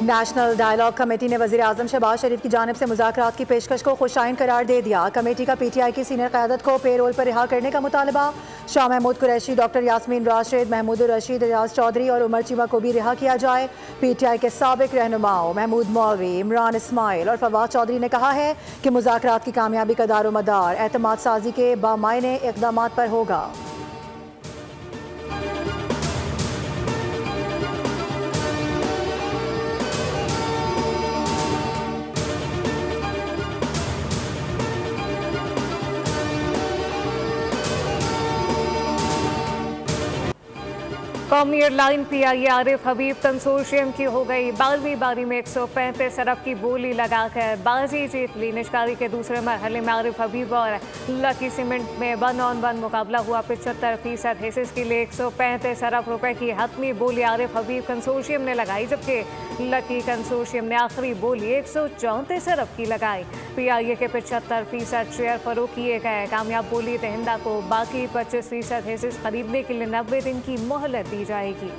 National dialogue committee ने वज़ीर-ए-आज़म शहबाज शरीफ की जानिब से मुज़ाकरात की पेशकश को खुशाइन करार दे दिया। कमेटी का PTI की सीनियर क़यादत को पेरोल पर रिहा करने का मुतालबा। शाह महमूद कुरैशी, डॉक्टर यास्मीन राशिद, महमूद रशीद, एजाज चौधरी और उमर चीमा को भी रिहा किया जाए। PTI के साबिक रहनुमाओं महमूद मौलवी, इमरान इस्माइल और फवाद चौधरी ने कहा है कि मुज़ाकरात की कामयाबी का दारोमदार एतमाद साजी के बामायने इक़दामात पर होगा। कौमी एयरलाइन PIA आरिफ हबीब कंसोर्शियम की हो गई 12वीं बारी में 135 अरब की बोली लगाकर बाजी जीत ली। निष्कारी के दूसरे मरहले में आरिफ हबीब और लकी सीमेंट में 1-on-1 मुकाबला हुआ। 75% हिस्सेस के लिए 135 अरब रुपए की हतमी बोली आरिफ हबीब कंसोर्शियम ने लगाई, जबकि लकी कंसोर्शियम ने आखिरी बोली 134 अरब की लगाई। PIA के 75% शेयर फरोख्त किए गए। कामयाब बोली दहिंदा को बाकी 25% हिस्सेस खरीदने के लिए 90 दिन की मोहलत दी जाएगी।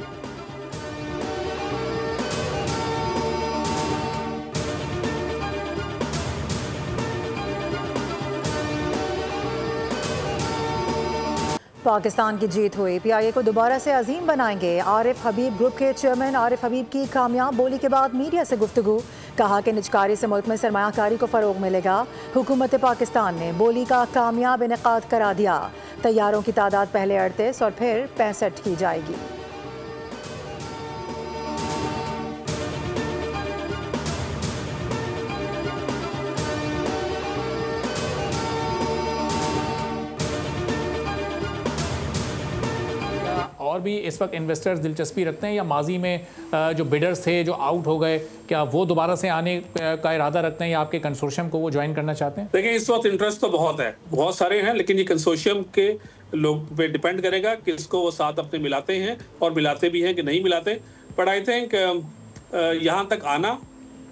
पाकिस्तान की जीत हुई। PIA को दोबारा से अजीम बनाएंगे। आरिफ हबीब ग्रुप के चेयरमैन आरिफ हबीब की कामयाब बोली के बाद मीडिया से गुफ्तगू। कहा कि निजकारी से मुल्क में सरमायाकारी को फ़रोग मिलेगा। हुकूमत पाकिस्तान ने बोली का कामयाब इनेकाद करा दिया। तैयारों की तादाद पहले 38 और फिर 65 की जाएगी। और भी इस वक्त इन्वेस्टर्स दिलचस्पी रखते हैं या माजी में जो बिडर्स थे जो आउट हो गए, क्या वो दोबारा से आने का इरादा रखते हैं या आपके कंसोर्शियम को वो ज्वाइन करना चाहते हैं? देखिए, इस वक्त इंटरेस्ट तो बहुत है, बहुत सारे हैं, लेकिन ये कंसोर्शियम के लोग पे डिपेंड करेगा कि इसको वो साथ अपने मिलाते हैं और मिलाते भी हैं कि नहीं मिलाते। बट आई थिंक यहाँ तक आना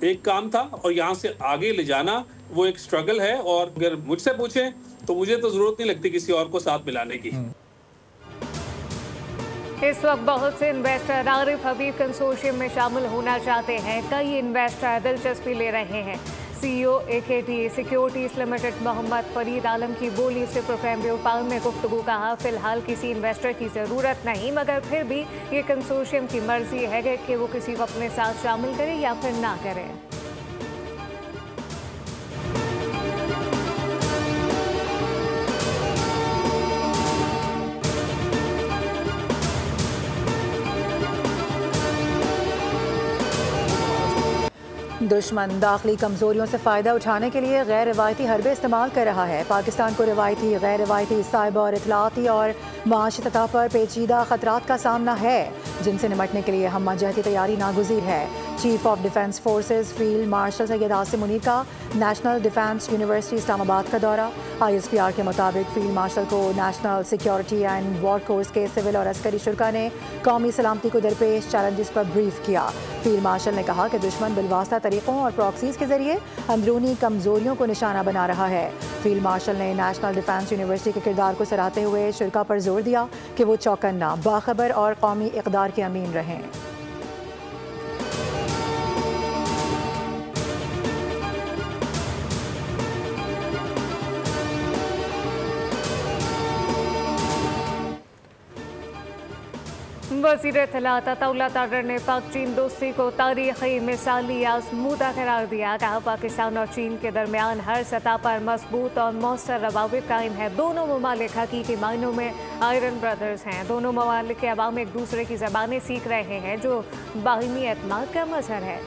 एक काम था और यहाँ से आगे ले जाना वो एक स्ट्रगल है। और अगर मुझसे पूछें तो मुझे तो जरूरत नहीं लगती किसी और को साथ मिलाने की। इस वक्त बहुत से इन्वेस्टर आरिफ हबीब कंसोर्शियम में शामिल होना चाहते हैं। कई इन्वेस्टर दिलचस्पी ले रहे हैं। CEO AKT securities limited Mohammad Farid Alam की बोली से प्रोग्राम व्यापार में गुफ्तगू। कहा, फिलहाल किसी इन्वेस्टर की ज़रूरत नहीं, मगर फिर भी ये कंसोर्शियम की मर्जी है कि वो किसी को अपने साथ शामिल करे या फिर ना करे। दुश्मन दाखिली कमजोरियों से फ़ायदा उठाने के लिए गैर रिवायती हरबे इस्तेमाल कर रहा है। पाकिस्तान को रिवायती, गैर रिवायती, साइबर, इतलाती और माशी सतह पर पेचीदा खतरात का सामना है, जिनसे निमटने के लिए हम जहती तैयारी नागुज़ीर है। Chief of defence forces field marshal Syed Asim Munir का नेशनल डिफेंस यूनिवर्सिटी इस्लामाबाद का दौरा। ISPR के मुताबिक फील्ड मार्शल को national security and war course के सिविल और अस्करी शुरा ने कौमी सलामती को दरपेश चैलेंजेस पर ब्रीफ किया। फील्ड मार्शल ने कहा कि दुश्मन बिलवास्ता तरीक़ों और प्रॉक्सीज़ के ज़रिए अंदरूनी कमज़ोरियों को निशाना बना रहा है। फील्ड मार्शल ने नेशनल डिफेंस यूनिवर्सिटी के किरदार को सराहते हुए शुरा पर जोर दिया कि वो चौकन्ना, बाखबर और कौमी इक़दार के अमीन रहें। वज़ीर इत्तलात अताउल्लाह तागर ने पाक चीन दोस्ती को तारीख़ी मिसाली आज़मूदा करार दिया। कहा, पाकिस्तान और चीन के दरमियान हर सतह पर मजबूत और मौसर रवाबित कायम है। दोनों ममालिक हकीकी मायनों में आयरन ब्रदर्स हैं। दोनों ममालिक के अवाम एक दूसरे की ज़बानें सीख रहे हैं, जो बाहिमी एतमाद का मज़हर है।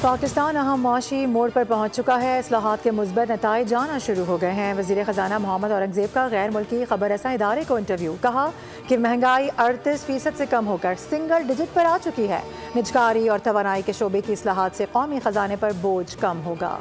पाकिस्तान अहम माशी मोड़ पर पहुंच चुका है। इस्लाहात के मुस्बत नताइज आना शुरू हो गए हैं। वज़ीर ख़जाना मोहम्मद औरंगज़ेब का गैर मुल्की खबर रसा इदारे को इंटरव्यू। कहा कि महंगाई 38% से कम होकर सिंगल डिजिट पर आ चुकी है। निजकारी और तवानाई के शोबे की इस्लाहात से कौमी ख़जाने पर बोझ कम होगा।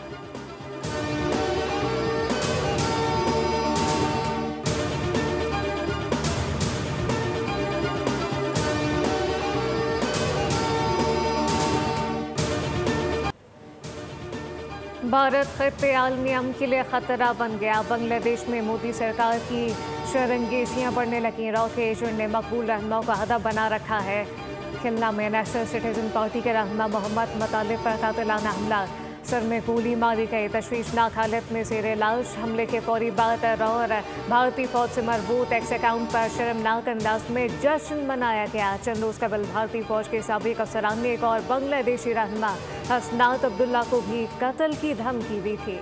भारत खत्ते आलमी अमन के लिए खतरा बन गया। बांग्लादेश में मोदी सरकार की शरंगेसियां बढ़ने लगी। रॉके एजेंट ने मकबूल रहनुमाओं का हदफ बना रखा है। खिलना में नेशनल सिटीजन पार्टी के रहनुमा मोहम्मद मुतालिब पर कातिलाना हमला, सर में गोली मारी गई। तशवीशनाक हालत में ज़ेरे इलाज। हमले के फौरी बाद और भारतीय फौज से मरबूत एक्स अकाउंट पर शर्मनाक अंदाज में जश्न मनाया गया। चंद रोज़ कबल भारतीय फौज के साबिक अफसरान ने एक और बांग्लादेशी रहनुमा हसनात अब्दुल्ला को भी कत्ल की धमकी दी थी।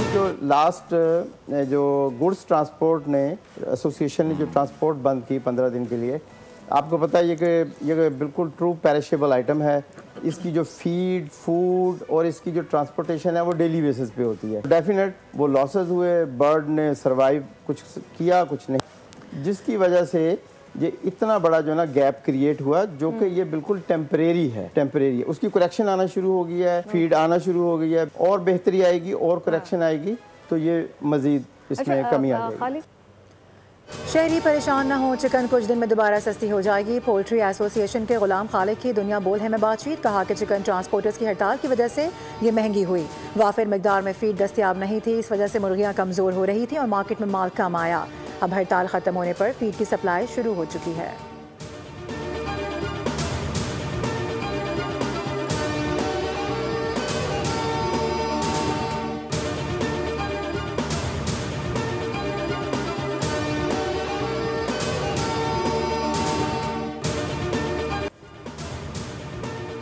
जो लास्ट जो गुड्स ट्रांसपोर्ट ने एसोसिएशन ने जो ट्रांसपोर्ट बंद की 15 दिन के लिए, आपको पता है ये बिल्कुल ट्रू पेरिशेबल आइटम है। इसकी जो फीड, फूड और इसकी जो ट्रांसपोर्टेशन है वो डेली बेसिस पे होती है। डेफिनेट वो लॉसेस हुए, बर्ड ने सरवाइव कुछ किया कुछ नहीं, जिसकी वजह से ये इतना बड़ा जो ना गैप क्रिएट हुआ, जो कि ये बिल्कुल टेम्परेरी है। उसकी करेक्शन आना शुरू हो गई है, फीड आना शुरू हो गई है, और बेहतरी आएगी और करेक्शन आएगी तो ये मजीद इसमें कमी आ जाएगी। शहरी परेशान न हो, चिकन कुछ दिन में दोबारा सस्ती हो जाएगी। पोल्ट्री एसोसिएशन के गुलाम खालिक की दुनिया बोल है में बातचीत। कहा कि चिकन ट्रांसपोर्टर्स की हड़ताल की वजह से ये महंगी हुई। वाफिर मिकदार में फीड दस्तियाब नहीं थी, इस वजह से मुर्गियाँ कमज़ोर हो रही थी और मार्केट में माल कम आया। अब हड़ताल ख़त्म होने पर फीड की सप्लाई शुरू हो चुकी है।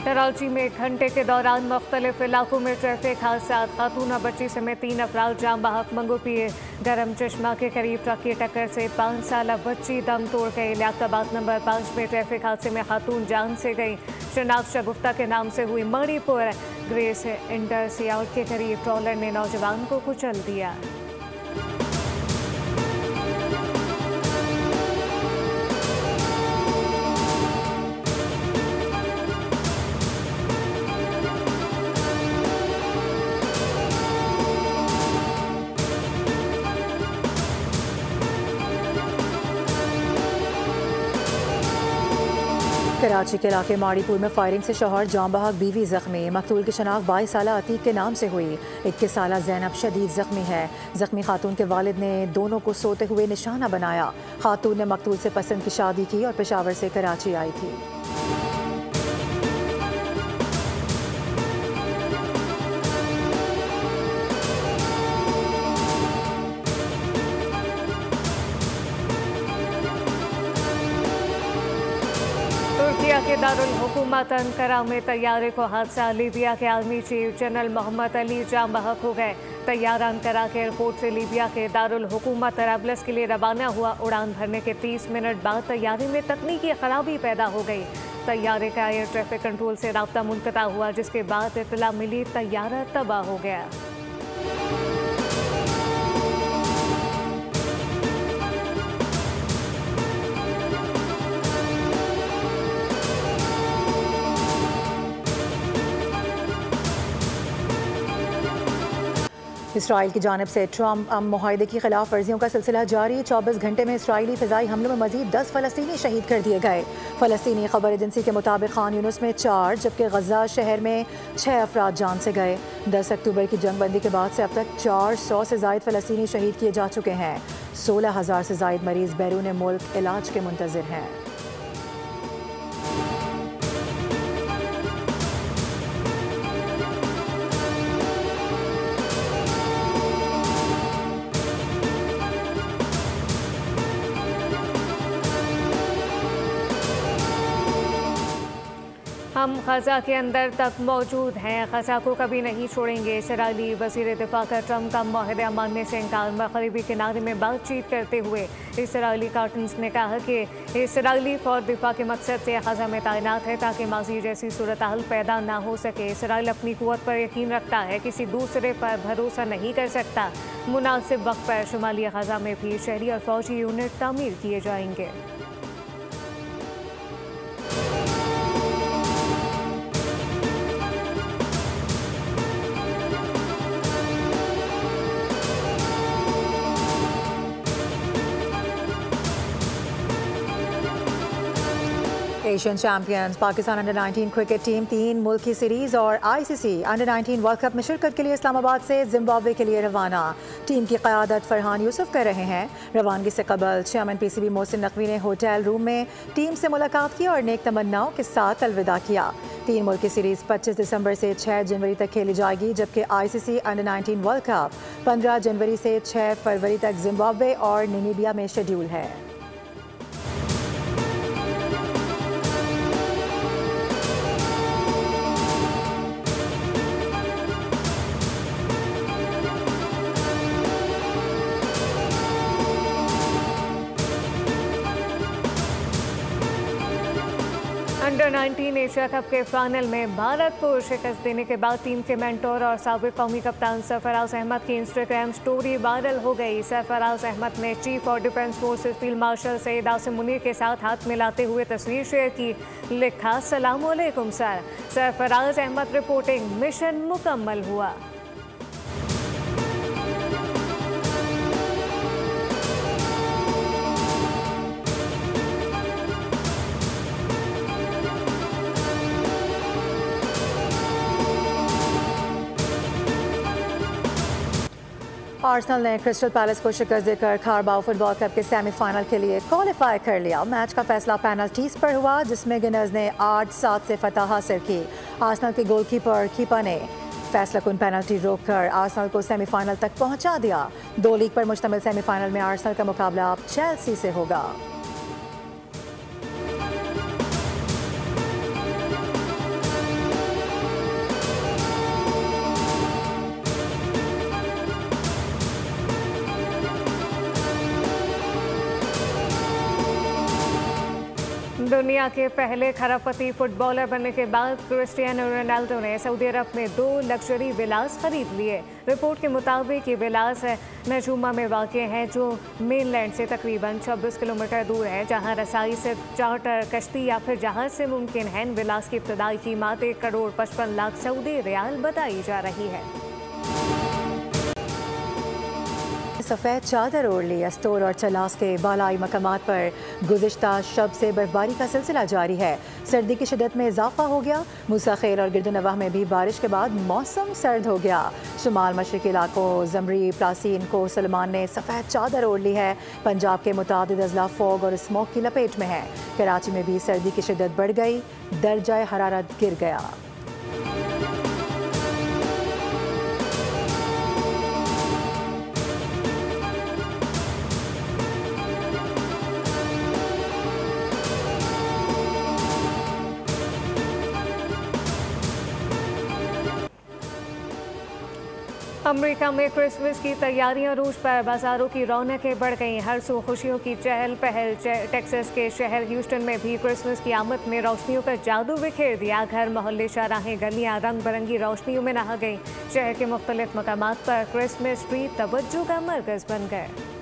कराची में 1 घंटे के दौरान मुख्तलिफ इलाकों में ट्रैफिक हादसा। खातून और बच्ची समेत 3 अफराद जाम बहक मंगोपी गरम चश्मा के करीब ट्रक की टक्कर से 5 साल बच्ची दम तोड़ गई। लियाकताबाद नंबर 5 में ट्रैफिक हादसे में खातून जान से गई। शनाख्त शगुफ्ता के नाम से हुई मणिपुर ग्रेस इंटर सियाउट के करीब ट्रॉलर ने नौजवान को कुचल दिया। कराची के इलाके माड़ीपुर में फायरिंग से शौहर जाम बहक, बीवी जख्मी। मकतूल की शनाख्त 22 साल अतीक के नाम से हुई। 21 साल ज़ैनब शदीद जख्मी है। जख्मी खातून के वालिद ने दोनों को सोते हुए निशाना बनाया। खातून ने मकतूल से पसंद की शादी की और पेशावर से कराची आई थी। तुर्किया के दारुल हुकूमत अंकारा में तैयारे को हादसा। लीबिया के army chief general Muhammad Ali जाम बहक हो गए। तैयारा अंकारा के एयरपोर्ट से लीबिया के दारुल हुकूमत तराबलस के लिए रवाना हुआ। उड़ान भरने के 30 मिनट बाद तैयारे में तकनीकी खराबी पैदा हो गई। तैयारे का एयर ट्रैफिक कंट्रोल से राब्ता मुनक़ता हुआ, जिसके बाद इत्तला मिली तैयारा तबाह हो गया। इसराइल की जानिब से ट्रम्प मुआहदे की खिलाफ वर्जियों का सिलसिला जारी। 24 घंटे में इसराइली फ़िज़ाई हमलों में मज़ीद 10 फ़लस्तीनी शहीद कर दिए गए। फ़लस्तीनी खबर एजेंसी के मुताबिक खान यूनुस में 4 जबकि गज़ा शहर में 6 अफराद जान से गए। 10 अक्टूबर की जंगबंदी के बाद से अब तक 400 से ज़ायद फ़लस्तीनी शहीद किए जा चुके हैं। 16,000 से ज़ायद मरीज़ बैरून मुल्क इलाज के मुंतज़िर हैं। हम ख़ज़ा के अंदर तक मौजूद हैं, ख़ज़ा को कभी नहीं छोड़ेंगे। इसराइली वज़ीर दिफ़ा का ट्रम्प का मुआहदा मानने से इनकार। मग़रिबी किनारे में बातचीत करते हुए इसराइली कार्टन्स ने कहा कि इसराइली फ़ौज दिफ़ा के मकसद से ख़ज़ा में तैनात है ताकि माज़ी जैसी सूरत हाल पैदा ना हो सके। इसराइल अपनी क़ुव्वत पर यकीन रखता है, किसी दूसरे पर भरोसा नहीं कर सकता। मुनासिब वक्त पर शुमाली ख़ज़ा में भी शहरी और फ़ौजी यूनिट तामीर किए जाएंगे। Asian champions Pakistan under 19 cricket team 3 मुल्की सीरीज और ICC अंडर 19 वर्ल्ड कप में शिरकत के लिए इस्लामाबाद से जिम्बाब्वे के लिए रवाना। टीम की क़यादत फरहान यूसुफ कर रहे हैं। रवानगी से कबल चेयरमैन PCB मोहसिन नकवी ने होटल रूम में टीम से मुलाकात की और नेक तमन्नाओं के साथ अलविदा किया। 3 मुल्की सीरीज 25 दिसंबर से 6 जनवरी तक खेली जाएगी, जबकि ICC अंडर 19 वर्ल्ड कप 15 जनवरी से 6 फरवरी तक जिम्बाब्वे और नामीबिया में शेड्यूल है। अंडर 19 एशिया कप के फाइनल में भारत को शिकस्त देने के बाद टीम के मेंटोर और साबिक कौमी कप्तान सरफराज अहमद की इंस्टाग्राम स्टोरी वायरल हो गई। सरफराज अहमद ने chief of defence forces field marshal Syed Asim Munir के साथ हाथ मिलाते हुए तस्वीर शेयर की। लिखा, सलाम अलैकुम sir. Sarfaraz Ahmed reporting, mission मुकम्मल हुआ। आर्सेनल ने क्रिस्टल पैलेस को शिकस्त देकर कारबाओ फुटबॉल कप के सेमीफाइनल के लिए क्वालिफाई कर लिया। मैच का फैसला पेनल्टीज पर हुआ, जिसमें गिनर्स ने 8-7 से फतह हासिल की। आर्सेनल के गोलकीपर कीपा ने फैसलाकुन पेनल्टी रोककर आर्सेनल को सेमीफाइनल तक पहुंचा दिया। 2 लीग पर मुश्तमिल सेमीफाइनल में आर्सेनल का मुकाबला अब चेल्सी से होगा। दुनिया के पहले खरबपति फुटबॉलर बनने के बाद क्रिस्टियानो रोनाल्डो ने सऊदी अरब में 2 लग्जरी विलास खरीद लिए। रिपोर्ट के मुताबिक ये विलास नजूमा में वाक़ है, जो मेनलैंड से तकरीबन 26 किलोमीटर दूर है, जहां रसाई सिर्फ चार्टर कश्ती या फिर जहाज से मुमकिन है। विलास की इब्तदाई कीमत 1 करोड़ 55 लाख सऊदी रियाल बताई जा रही है। सफ़ेद चादर ओढ़ ली। अस्तोर और चलास के बालाई मकामात पर गुज़िश्ता शब से बर्फबारी का सिलसिला जारी है। सर्दी की शिदत में इजाफा हो गया। मूसा खेल और गिरदनवाह में भी बारिश के बाद मौसम सर्द हो गया। शुमाल मशरक़ी इलाकों ज़मरी, प्लासीन को सलमान ने सफ़ेद चादर ओढ़ ली है। पंजाब के मुतादिद अजला फॉग और स्मोक की लपेट में है। कराची में भी सर्दी की शिदत बढ़ गई, दर्जा हरारत गिर गया। अमेरिका में क्रिसमस की तैयारियां रूज पर, बाजारों की रौनकें बढ़ गईं। हर सू खुशियों की चहल पहल। टेक्सास के शहर ह्यूस्टन में भी क्रिसमस की आमद में रोशनियों का जादू बिखेर दिया। घर, मोहल्ले, शाहराहें, गलियां रंग बिरंगी रोशनियों में नहा गईं। शहर के मुख्तलिफ मकामात पर क्रिसमस ट्री तवज्जो का मरकज बन गए।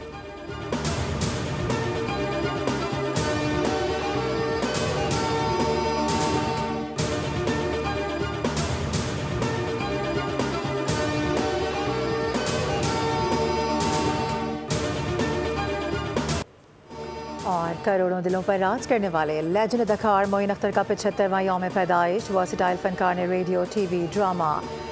और करोड़ों दिलों पर राज करने वाले लेजेंड अदाकार मोइन अख्तर का 75वां यौम पैदाइश। वर्सेटाइल फनकार ने radio, TV, drama,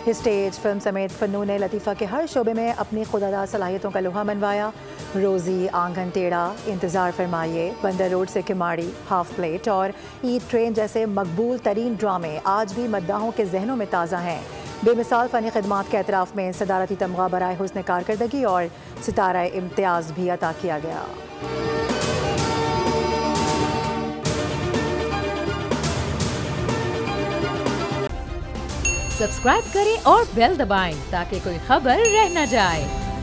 stage, film समेत फ़नून लतीफ़ा के हर शोबे में अपनी खुदादा सलाहियतों का लोहा मनवाया। रोज़ी, आंगन टेढ़ा, इंतज़ार फरमाइए, बंदर रोड से किमाड़ी, हाफ प्लेट और ईद ट्रेन जैसे मकबूल तरीन ड्रामे आज भी मद्दाहों के जहनों में ताज़ा हैं। बेमिसाल फ़नी खिदमात के एतराफ़ में सदारती तमगा बराए हुस्न कारकर्दगी और सितारा इम्तियाज़ भी अता किया गया। सब्सक्राइब करें और बेल दबाएं ताकि कोई खबर रह न जाए।